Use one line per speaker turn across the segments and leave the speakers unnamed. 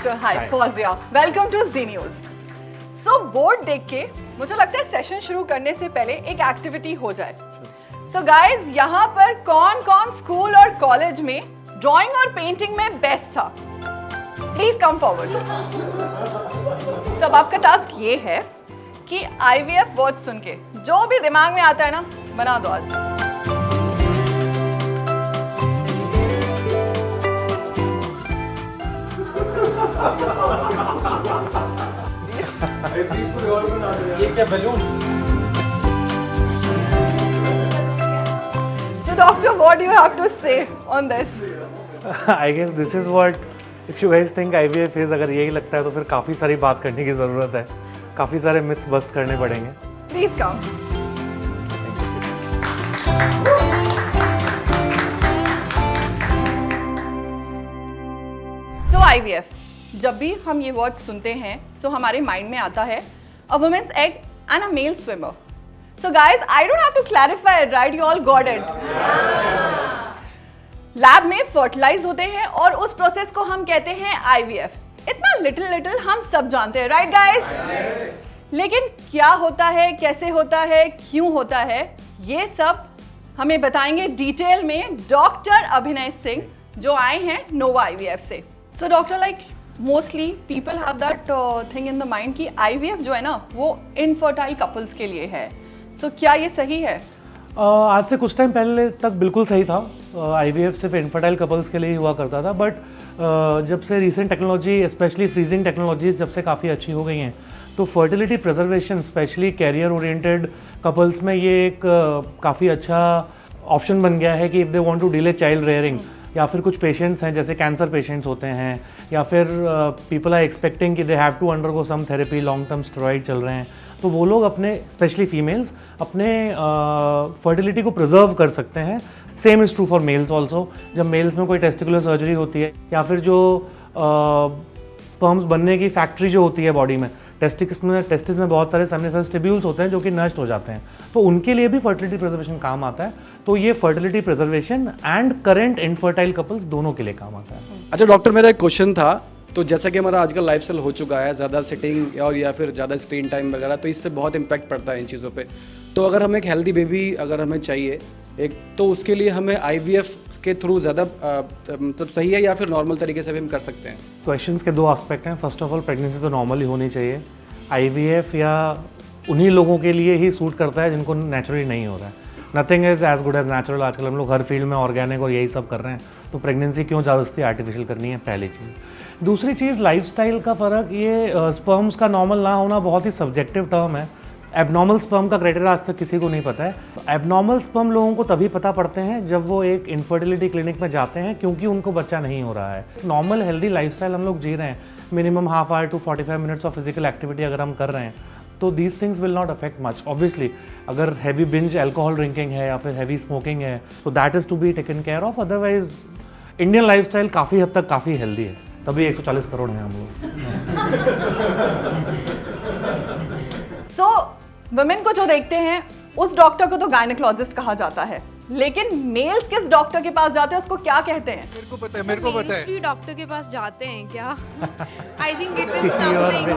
Doctor hi Fauzia, welcome to Zee News. So board देख के मुझे लगता है सेशन शुरू करने से पहले एक एक्टिविटी हो जाए। सो गाइज, यहाँ पर कौन कौन स्कूल और कॉलेज में ड्राइंग और पेंटिंग में बेस्ट था? Please come forward. तब आपका टास्क ये है कि IVF वर्ड सुन के जो भी दिमाग में आता है ना, बना दो आज।
ये क्या balloon?
So doctor, what do you have to say on this?
I guess this is what if you guys think IVF is, अगर यही लगता है तो फिर काफ़ी सारी बात करने की ज़रूरत है, काफ़ी सारे मिथ्स बस्ट करने पड़ेंगे।
Please come. So IVF, जब भी हम ये वर्ड सुनते हैं तो हमारे माइंड में आता है a woman's egg and a male swimmer. So guys, I don't have to clarify it, right? You all got it. Lab में फर्टिलाइज होते हैं और उस प्रोसेस को हम कहते हैं IVF. इतना लिटिल हम सब जानते हैं, राइट गाइस? लेकिन क्या होता है, कैसे होता है, क्यों होता है, ये सब हमें बताएंगे डिटेल में डॉक्टर अभिनय सिंह, जो आए हैं नोवा IVF से। So doctor, like mostly people have that thing in the mind कि IVF जो है ना वो इनफर्टाइल कपल्स के लिए है। सो क्या ये सही है?
आज से कुछ टाइम पहले तक बिल्कुल सही था। IVF सिर्फ इनफर्टाइल कपल्स के लिए ही हुआ करता था, बट जब से recent technology, specially freezing technologies जब से काफ़ी अच्छी हो गई हैं, तो fertility preservation specially career oriented couples में ये एक काफ़ी अच्छा ऑप्शन बन गया है कि if they want to delay child rearing, या फिर कुछ पेशेंट्स हैं जैसे कैंसर पेशेंट्स होते हैं, या फिर पीपल आर एक्सपेक्टिंग कि they have to undergo some therapy, long term steroid चल रहे हैं, तो वो लोग अपने स्पेशली फीमेल्स अपने फर्टिलिटी को प्रिजर्व कर सकते हैं। Same is true for males also. जब मेल्स में कोई टेस्टिकुलर सर्जरी होती है या फिर जो स्पर्म्स बनने की फैक्ट्री जो होती है बॉडी में, टेस्टिस में बहुत सारे सेमिनिफरस ट्यूब्यूल्स होते हैं जो कि नष्ट हो जाते हैं, तो उनके लिए भी फर्टिलिटी प्रिजर्वेशन काम आता है। तो ये fertility preservation and current infertile couples दोनों के लिए काम आता है।
अच्छा डॉक्टर, मेरा एक क्वेश्चन था, तो जैसा कि हमारा आजकल लाइफस्टाइल हो चुका है, ज़्यादा सिटिंग और या फिर ज़्यादा स्क्रीन टाइम वगैरह, तो इससे बहुत इम्पैक्ट पड़ता है इन चीज़ों पे। तो अगर हमें एक हेल्दी बेबी अगर हमें चाहिए एक, तो उसके लिए हमें IVF के थ्रू ज़्यादा मतलब सही है या फिर नॉर्मल तरीके से भी हम कर सकते हैं?
क्वेश्चंस के दो एस्पेक्ट हैं। फर्स्ट ऑफ ऑल, प्रेगनेंसी तो नॉर्मल ही होनी चाहिए। IVF या उन्हीं लोगों के लिए ही सूट करता है जिनको नेचुरली नहीं हो रहा है। Nothing is as good as natural. आजकल हम लोग हर फील्ड में ऑर्गेनिक और यही सब कर रहे हैं, तो प्रेगनेंसी क्यों ज़बरदस्ती आर्टिफिशियल करनी है, पहली चीज़। दूसरी चीज़, लाइफस्टाइल का फ़र्क। ये स्पर्म्स का नॉर्मल ना होना बहुत ही सब्जेक्टिव टर्म है। एबनॉर्मल स्पर्म का क्राइटेरिया आज तक किसी को नहीं पता है। एबनॉर्मल स्पर्म लोगों को तभी पता पड़ते हैं जब वो एक इनफर्टिलिटी क्लिनिक में जाते हैं, क्योंकि उनको बच्चा नहीं हो रहा है। नॉर्मल हेल्दी लाइफस्टाइल हम लोग जी रहे हैं, minimum half hour to 45 minutes of physical activity अगर हम कर रहे हैं, तो these things will not affect much. Obviously अगर हैवी बिंज एल्कोहल ड्रिंकिंग है या फिर हैवी स्मोकिंग है, तो that is to be taken care of. Otherwise Indian lifestyle काफ़ी हद तक काफ़ी हेल्दी है, तभी 140 करोड़ हैं हम लोग।
सो वुमेन को जो देखते हैं उस डॉक्टर को तो गायनेकोलॉजिस्ट कहा जाता है, लेकिन मेल्स किस डॉक्टर के पास जाते हैं उसको क्या कहते हैं?
मेरे को पता है।
डॉक्टर के पास जाते हैं क्या? I think it is something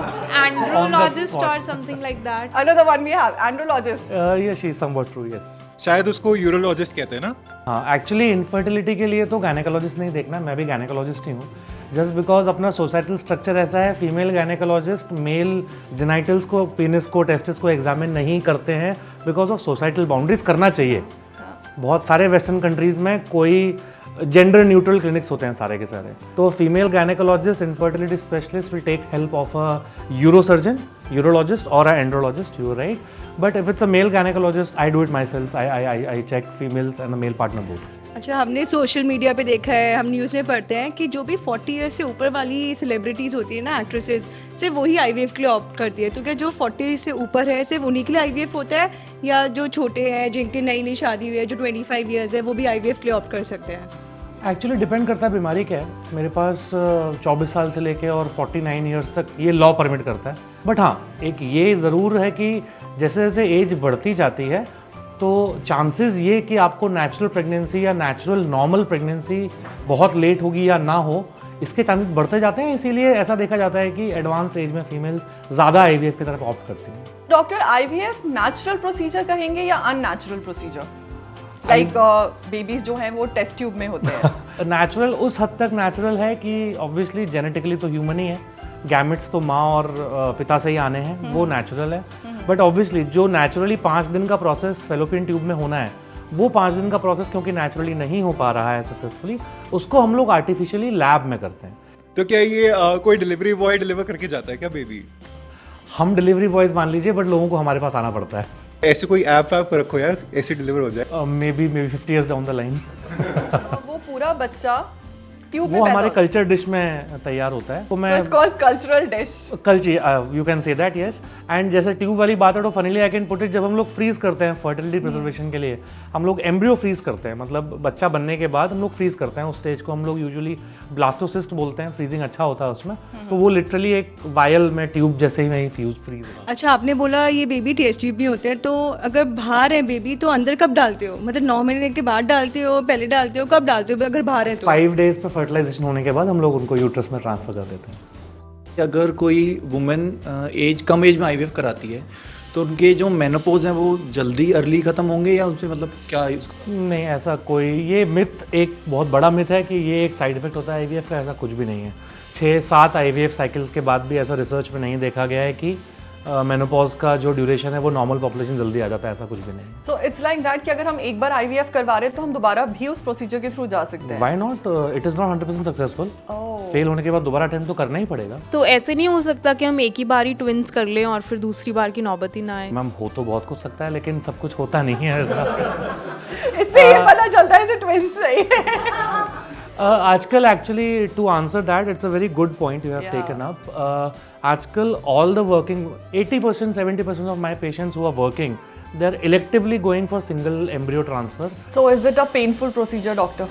andrologist और something like that.
Another one we have, andrologist.
Yes, she is somewhat true, yes.
शायद उसको यूरोलॉजिस्ट कहते हैं ना?
हाँ, एक्चुअली इनफर्टिलिटी के लिए तो गायनेकोलॉजिस्ट नहीं देखना, मैं भी गायनेकोलॉजिस्ट ही हूँ। जस्ट बिकॉज अपना सोसाइटल स्ट्रक्चर ऐसा है, फीमेल गायनेकोलॉजिस्ट मेल जेनाइटल्स को, पेनिस को, टेस्टिस को एग्जामिन नहीं करते हैं बिकॉज ऑफ सोसाइटल बाउंड्रीज। करना चाहिए। बहुत सारे वेस्टर्न कंट्रीज़ में कोई जेंडर न्यूट्रल क्लिनिक्स होते हैं सारे के सारे। तो female gynaecologist, infertility specialist will take help of a urosurgeon, urologist और a andrologist, you right. But if it's a male gynaecologist, I do it myself. I check females and a male partner both.
अच्छा, हमने social media पे देखा है, हम news में पढ़ते हैं कि जो भी 40 ईयर्स से ऊपर वाली सेलिब्रिटीज़ होती है ना, एक्ट्रेसेस, सिर्फ वही IVF के लिए ऑप्ट करती है। तो क्या जो 40 से ऊपर है सिर्फ उन्हीं के लिए IVF होता है, या जो छोटे हैं जिनकी नई नई शादी हुई है, जो 25 ईयर्स है, वो भी IVF के लिए ऑप्ट कर सकते हैं?
एक्चुअली डिपेंड करता है बीमारी क्या है। मेरे पास 24 साल से लेके और 49 ईयर्स तक ये लॉ परमिट करता है। बट हाँ, एक ये ज़रूर है कि जैसे जैसे एज बढ़ती जाती है, तो चांसेस ये कि आपको नेचुरल प्रेगनेंसी या नेचुरल नॉर्मल प्रेगनेंसी बहुत लेट होगी या ना हो, इसके चांसेस बढ़ते जाते हैं, इसीलिए ऐसा देखा जाता है कि एडवांस एज में फीमेल्स ज़्यादा आईवीएफ की तरफ ऑप्ट करती हैं।
डॉक्टर, आईवीएफ नेचुरल प्रोसीजर कहेंगे या अननेचुरल प्रोसीजर? लाइक बेबीज जो हैं वो टेस्ट ट्यूब में होते हैं।
नेचुरल उस हद तक नेचुरल है कि ऑब्वियसली जेनेटिकली तो ह्यूमन ही है, गैमेट्स तो माँ और पिता से ही आने हैं, वो नेचुरल है। बट ऑब्वियसली जो नेचुरली 5 दिन का प्रोसेस फेलोपियन ट्यूब में होना है, वो 5 दिन का प्रोसेस क्योंकि नेचुरली नहीं हो पा रहा है सक्सेसफुली, उसको हम लोग आर्टिफिशियली लैब में करते हैं।
तो क्या ये कोई डिलीवरी बॉय डिलीवर करके जाता है क्या बेबी?
हम डिलीवरी बॉयज मान लीजिए, बट लोगों को हमारे पास आना पड़ता है।
ऐसे कोई ऐप रखो यार, ऐसे डिलीवर हो जाए।
May be 50 years down the line.
वो पूरा बच्चा ट्यूब में
वो
पैदा
हमारे
होता है।
कल्चर डिश में तैयार होता है, तो मैं
So it's called cultural dish.
You can say that, yes. And जैसे ट्यूब वाली बात है तो funnily I can put it, जब हम लोग फ्रीज करते हैं फर्टिलिटी प्रिजर्वेशन के लिए, हम लोग एम्ब्रियो फ्रीज करते हैं, मतलब बच्चा बनने के बाद हम लोग फ्रीज करते हैं। उस स्टेज को हम लोग यूजुअली ब्लास्टोसिस्ट बोलते हैं, फ्रीजिंग अच्छा होता है उसमें। तो वो लिटरली एक वायल में ट्यूब जैसे ही नहीं फ्रीज।
अच्छा, आपने बोला ये बेबी टेस्ट ट्यूब में होते हैं, तो अगर बाहर है बेबी तो अंदर कब डालते हो? मतलब 9 महीने के बाद डालते हो, पहले डालते हो, कब डालते हो अगर बाहर है तो?
5 days पे फर्टिलाइजेशन होने के बाद हम लोग उनको यूट्रस में ट्रांसफर कर देते हैं।
अगर कोई वुमेन कम एज में आईवीएफ कराती है तो उनके जो मेनोपॉज हैं वो जल्दी अर्ली ख़त्म होंगे या उनसे मतलब क्या है उसका?
नहीं, ऐसा कोई, ये मिथ एक बहुत बड़ा मिथ है कि ये एक साइड इफेक्ट होता है आईवीएफ का, ऐसा कुछ भी नहीं है। 6-7 आईवीएफ साइकिल्स के बाद भी ऐसा रिसर्च में नहीं देखा गया है कि मेनोपॉज का जो ड्यूरेशन है वो नॉर्मल पॉपुलेशन जल्दी आ जाता है, ऐसा कुछ भी नहीं।
So it's like that कि अगर हम एक बार आईवीएफ करवा रहे हैं तो हम दोबारा भी उस प्रोसीजर के थ्रू जा सकते हैं।
Why not? It is not 100% successful. Fail होने के बाद दोबारा अटेम्प्ट तो करना ही पड़ेगा।
तो ऐसे नहीं हो सकता कि हम एक ही बार ही ट्विंस कर लें और फिर दूसरी बार की नौबत ही ना आए?
मैम, हो तो बहुत कुछ सकता है लेकिन सब कुछ होता नहीं है ऐसा।
इससे ये पता चलता है इसे ट्विंस चाहिए।
आजकल actually to answer that, it's a very good point you have taken up. आजकल all the working 80% 70% of my patients who are working, they are electively going for single embryo transfer.
So is it a painful procedure, doctor?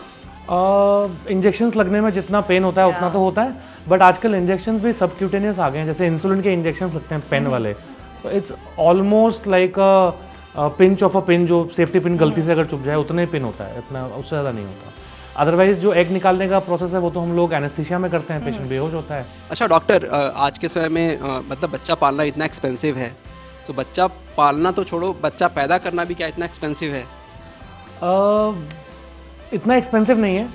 Injections लगने में जितना pen होता है उतना तो होता है, बट आजकल इंजेक्शंस भी सबक्यूटेनियस आ गए हैं, जैसे इंसुलिन के इंजेक्शंस लगते हैं पेन वाले, तो it's almost like a pinch of a pin, जो सेफ्टी पिन गलती से अगर चुभ जाए उतना ही पिन होता है, इतना उससे ज़्यादा नहीं होता। अदरवाइज जो एग निकालने का प्रोसेस है वो तो हम लोग एनेस्थीसिया में करते हैं, पेशेंट बेहोश होता है।
अच्छा डॉक्टर, आज के समय में मतलब बच्चा पालना इतना एक्सपेंसिव है, तो बच्चा पालना तो छोड़ो, बच्चा पैदा करना भी क्या इतना एक्सपेंसिव है?
इतना एक्सपेंसिव नहीं है,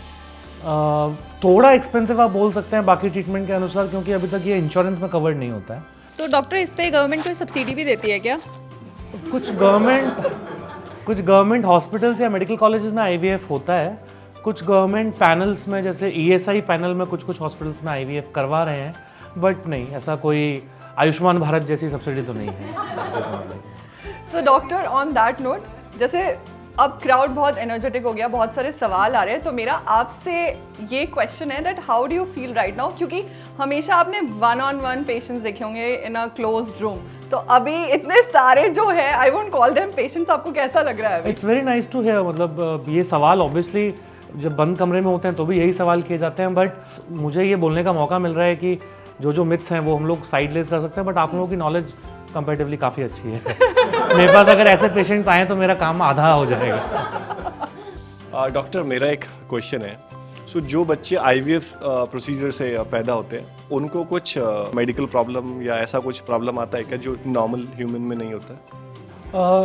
थोड़ा एक्सपेंसिव आप बोल सकते हैं बाकी ट्रीटमेंट के अनुसार, क्योंकि अभी तक ये इंश्योरेंस में कवर्ड नहीं होता है।
तो डॉक्टर, इस पे गवर्नमेंट कोई सब्सिडी भी देती है क्या?
कुछ गवर्नमेंट हॉस्पिटल्स या मेडिकल कॉलेजेस में आईवीएफ होता है, कुछ गवर्नमेंट पैनल्स में जैसे ईएसआई पैनल में कुछ हॉस्पिटल्स में आईवीएफ करवा रहे हैं, बट नहीं, ऐसा कोई आयुष्मान भारत जैसी सब्सिडी तो नहीं है।
So doctor, on that note, जैसे अब क्राउड बहुत एनर्जेटिक हो गया, बहुत सारे सवाल आ रहे हैं, तो मेरा आपसे ये क्वेश्चन है that how do you feel right now? क्योंकि हमेशा आपने 1-on-1 पेशेंट्स देखे होंगे इन अ क्लोज्ड रूम, तो अभी इतने सारे जो है, I won't call them patients, आपको कैसा लग रहा है अभी?
It's very nice to here. मतलब ये सवाल ऑब्वियसली जब बंद कमरे में होते हैं तो भी यही सवाल किए जाते हैं, बट मुझे ये बोलने का मौका मिल रहा है कि जो मिथ्स हैं वो हम लोग साइड लेस कर सकते हैं, बट आप लोगों की नॉलेज कंपैरेटिवली काफ़ी अच्छी है। मेरे पास अगर ऐसे पेशेंट्स आए तो मेरा काम आधा हो जाएगा।
डॉक्टर, मेरा एक क्वेश्चन है। सो जो बच्चे आईवीएफ प्रोसीजर से पैदा होते हैं, उनको कुछ मेडिकल प्रॉब्लम या ऐसा कुछ प्रॉब्लम आता है क्या जो नॉर्मल ह्यूमन में नहीं होता है?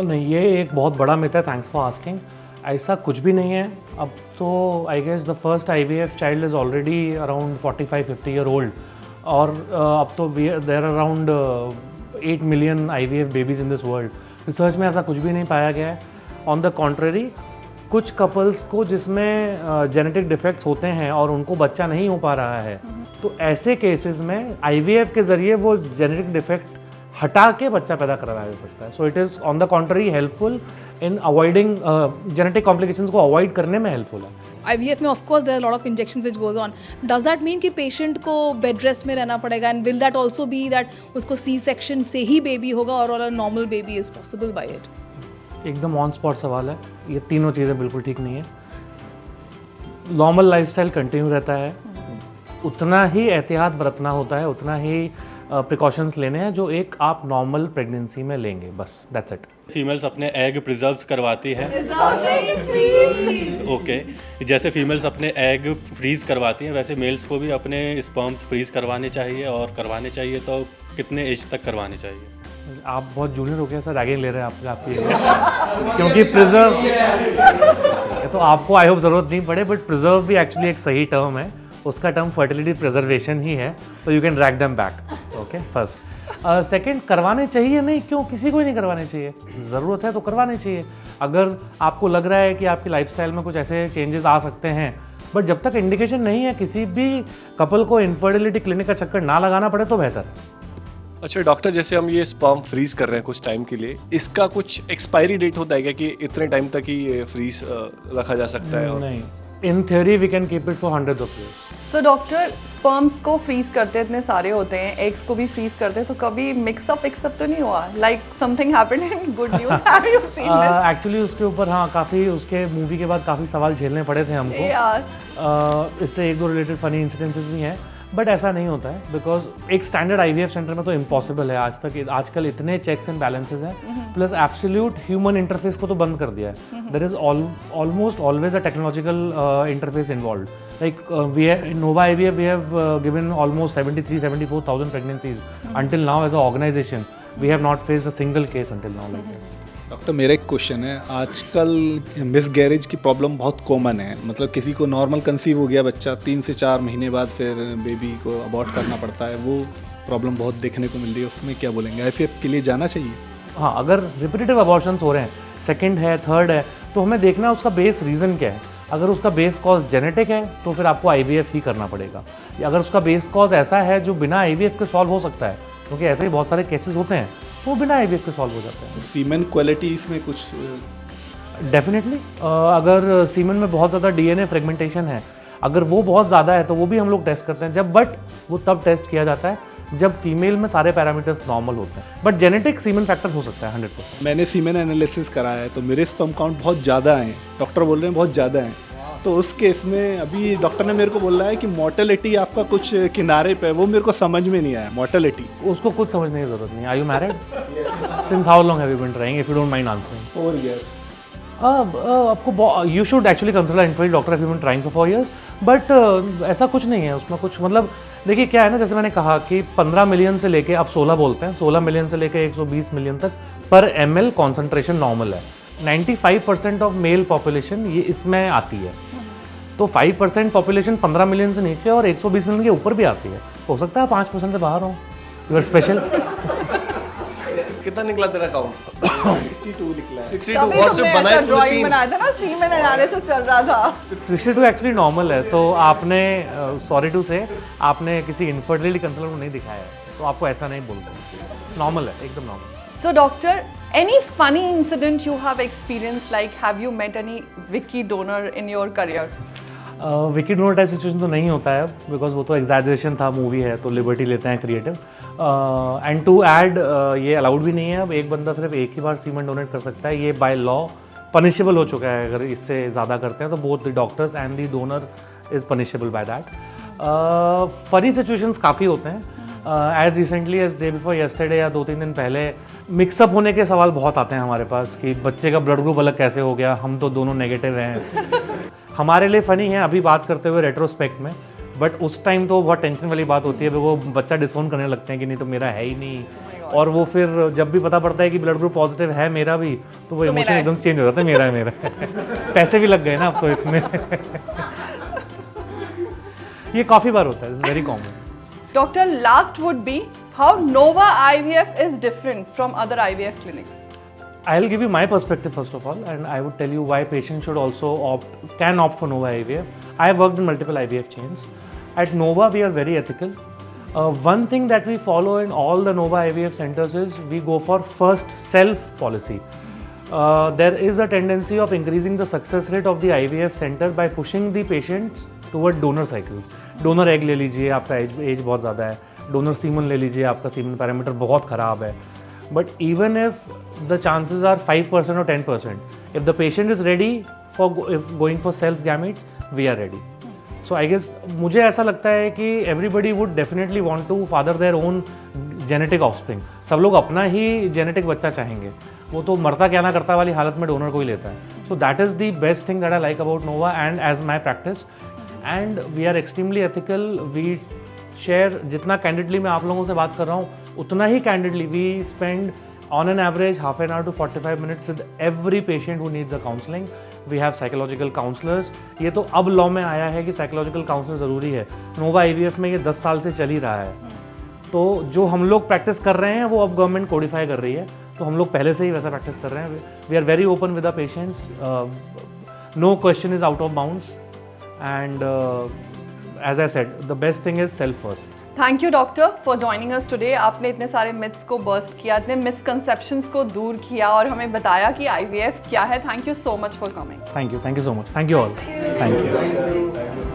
नहीं, ये एक बहुत बड़ा मिथ है, थैंक्स फॉर आस्किंग। ऐसा कुछ भी नहीं है। अब तो I guess the first IVF child is already around 45-50 year old, और अब तो there are around 8 million IVF babies in this world. Research में ऐसा कुछ भी नहीं पाया गया है। ऑन द कॉन्ट्ररी, कुछ कपल्स को जिसमें जेनेटिक डिफेक्ट्स होते हैं और उनको बच्चा नहीं हो पा रहा है, तो ऐसे केसेस में आईवीएफ के ज़रिए वो जेनेटिक डिफेक्ट हटा के बच्चा पैदा कराया जा सकता है। So it is on the contrary helpful in avoiding genetic complications को अवॉइड करने में हेल्पफुल है।
IVF में of course there are lot of injections which goes on. Does that mean कि पेशेंट को बेड रेस्ट में रहना पड़ेगा, and will that also be that उसको सी सेक्शन से ही बेबी होगा और a normal baby is possible by it?
एकदम ऑन स्पॉट सवाल है, ये तीनों चीज़ें बिल्कुल ठीक नहीं है। नॉर्मल लाइफस्टाइल कंटिन्यू रहता है, उतना ही एहतियात बरतना होता है, उतना ही प्रिकॉशंस लेने हैं जो एक आप नॉर्मल प्रेगनेंसी में लेंगे, बस दैट्स इट।
फीमेल्स अपने एग प्रिजर्व करवाती हैं। ओके, जैसे फीमेल्स अपने एग फ्रीज करवाती हैं वैसे मेल्स को भी अपने स्पर्म्स फ्रीज करवाने चाहिए, और करवाने चाहिए तो कितने एज तक करवाने चाहिए?
आप बहुत जूनियर हो गए सर, रैगिंग ले रहे हैं आपकी क्योंकि प्रिजर्व तो आपको आई होप ज़रूरत नहीं पड़े, बट प्रिजर्व भी एक्चुअली एक सही टर्म है, उसका टर्म फर्टिलिटी प्रिजर्वेशन ही है, तो you can drag them back. Okay, first. Second, करवाने चाहिए नहीं, क्यों? किसी को ही नहीं करवाने चाहिए, ज़रूरत है तो करवाने चाहिए। अगर आपको लग रहा है कि आपकी लाइफस्टाइल में कुछ ऐसे चेंजेस आ सकते हैं, बट जब तक इंडिकेशन नहीं है किसी भी कपल को इनफर्टिलिटी क्लिनिक का चक्कर ना लगाना पड़े तो बेहतर है।
अच्छा डॉक्टर, जैसे हम ये स्पर्म फ्रीज कर रहे हैं कुछ टाइम के लिए, इसका कुछ एक्सपायरी डेट होता है क्या कि इतने टाइम तक ही ये फ्रीज रखा जा सकता है?
नहीं, in theory we can keep it for hundreds of years.
So doctor, sperms को फ्रीज करते इतने सारे होते हैं, एग्स को भी फ्रीज करते हैं, तो कभी मिक्सअप तो नहीं हुआ? Like something happened in good news, have you seen this?
Actually उसके ऊपर हाँ काफ़ी, उसके मूवी के बाद काफ़ी सवाल झेलने पड़े थे हमको। इससे एक दो रिलेटेड फनी इंसिडेंसेस भी हैं, बट ऐसा नहीं होता है बिकॉज एक स्टैंडर्ड IVF सेंटर में तो इम्पॉसिबल है आजकल इतने चेक्स एंड बैलेंसेज हैं, प्लस एब्सोल्यूट ह्यूमन इंटरफेस को तो बंद कर दिया है। There is almost always a technological interface involve. Like in Nova IVF we have given almost 74,000 pregnancies until now as an organization. We have not faced a single case until now like this.
Doctor, मेरा एक question है, आजकल मिसगैरेज की problem बहुत common है, मतलब किसी को नॉर्मल कंसीव हो गया बच्चा, 3 से 4 महीने बाद फिर बेबी को अबॉर्ट करना पड़ता है, वो प्रॉब्लम बहुत देखने को मिल रही है, उसमें क्या बोलेंगे? IVF के लिए जाना चाहिए?
हाँ, अगर रिपीटेटिव अबॉर्शंस हो रहे हैं, सेकंड है, थर्ड है, तो हमें देखना है उसका बेस रीज़न क्या है। अगर उसका बेस कॉज जेनेटिक है तो फिर आपको IVF ही करना पड़ेगा। अगर उसका बेस कॉज ऐसा है जो बिना IVF के सॉल्व हो सकता है, क्योंकि ऐसे ही बहुत सारे केसेस होते हैं, वो बिना IVF के सॉल्व हो जाते हैं।
सीमेन क्वालिटी इसमें कुछ?
डेफिनेटली, अगर सीमेन में बहुत ज़्यादा DNA फ्रेगमेंटेशन है, अगर वो बहुत ज़्यादा है तो वो भी हम लोग टेस्ट करते हैं बट वो तब टेस्ट किया जाता है जब फीमेल में सारे पैरामीटर्स नॉर्मल होते हैं, बट जेनेटिक सीमेन फैक्टर हो सकता है 100%।
मैंने सीमेन एनालिसिस कराया है तो मेरे स्पर्म काउंट बहुत ज़्यादा हैं, डॉक्टर बोल रहे हैं बहुत ज़्यादा हैं, तो उस केस में अभी डॉक्टर ने मेरे को बोला है कि मोर्टेलिटी आपका कुछ किनारे पे, वो मेरे को समझ में नहीं आया मोर्टेलिटी।
उसको कुछ समझने की जरूरत नहीं। Are you married? Since how long have you been trying, if you don't mind answering?
4 years।
आपको you should actually consult infertility doctor if you been trying for 4 years, but ऐसा कुछ नहीं है उसमें कुछ। मतलब देखिए क्या है ना, जैसे मैंने कहा कि 15 मिलियन से लेके अब 16 बोलते हैं, 16 मिलियन से लेके 120 मिलियन तक पर ml कॉन्सेंट्रेशन नॉर्मल है। 95% ऑफ मेल पॉपुलेशन ये इसमें आती है, तो 5% पॉपुलेशन 15 मिलियन से नीचे और 120 मिलियन के ऊपर भी आती है। हो सकता है 5% से बाहर हो, यू आर स्पेशल।
कितना निकला तेरा काउंट?
62 निकला है।
62 और सिर्फ बनाए तूने
ड्राइंग
3।
बनाया था ना, सीमेन एनालिसिस चल रहा था।
62 एक्चुअली नॉर्मल है, तो आपने सॉरी टू से आपने किसी इनफर्टिलिटी कंसल्टेंट को नहीं दिखाया है, तो आपको ऐसा नहीं बोलते, नॉर्मल है, एकदम normal.
So doctor, any funny incident you have experienced, like have you met any Vicky donor in your career?
Vicky donor type situation तो नहीं होता है बिकॉज वो तो एग्जैजरेशन था, मूवी है तो लिबर्टी लेते हैं क्रिएटिव। एंड टू ऐड, ये अलाउड भी नहीं है, अब एक बंदा सिर्फ एक ही बार सीमेन डोनेट कर सकता है, ये बाय लॉ पनिशेबल हो चुका है। अगर इससे ज़्यादा करते हैं तो both the doctors and the donor is punishable by that. Funny situations काफ़ी होते हैं, as recently as day before yesterday या 2-3 दिन पहले मिक्सअप होने के सवाल बहुत आते हैं हमारे पास कि बच्चे का ब्लड ग्रुप अलग कैसे हो गया, हम तो दोनों नेगेटिव हैं। हमारे लिए फ़नी है अभी बात करते हुए रेट्रोस्पेक्ट में, बट उस टाइम तो बहुत टेंशन वाली बात होती है, वो बच्चा डिसोन करने लगते हैं कि नहीं तो मेरा है ही नहीं, और वो फिर जब भी पता पड़ता है कि ब्लड ग्रुप पॉजिटिव है मेरा भी, तो वो इमोशन एकदम चेंज हो जाता है, मेरा है मेरा। पैसे भी लग गए ना अब तो इतने। ये काफ़ी बार होता है, very common.
Doctor, last would be how Nova IVF is different from other IVF clinics.
I'll give you my perspective first of all, and I would tell you why patients should also can opt for Nova IVF. I have worked in multiple IVF chains. At Nova, we are very ethical. One thing that we follow in all the Nova IVF centers is we go for first self policy. There is a tendency of increasing the success rate of the IVF center by pushing the patients toward donor cycles. Donor egg ले लीजिए, आपका as बहुत ज़्यादा है, donor semen ले लीजिए, आपका semen parameter बहुत ख़राब है, but even if the chances are 5% और 10%, if the patient is ready for going for self gametes, we are ready. So I guess मुझे ऐसा लगता है कि everybody would definitely want to father their own genetic offspring. सब लोग अपना ही genetic बच्चा चाहेंगे, वो तो मरता क्या ना करता वाली हालत में डोनर को ही लेता है। So that is the best thing that I like about Nova and as my practice, and we are extremely ethical. We share, जितना कैंडिडली मैं आप लोगों से बात कर रहा हूँ उतना ही candidly we spend on an average half an hour to 45 minutes with every patient who needs a counseling. We have psychological counselors. ये तो अब लॉ में आया है कि साइकोलॉजिकल काउंसलर ज़रूरी है। नोवा IVF में ये 10 साल से चल ही रहा है। तो जो हम लोग प्रैक्टिस कर रहे हैं वो अब गवर्नमेंट कोडिफाई कर रही है, तो हम लोग पहले से ही वैसा प्रैक्टिस कर रहे हैं। We are very open with the patients, no question is out of bounds, and as I said the best thing is self first.
Thank you doctor for joining us today. आपने इतने सारे myths को burst किया, इतने misconceptions को दूर किया और हमें बताया कि IVF क्या है। Thank you so much for coming.
Thank you so much. Thank you all. Thank you.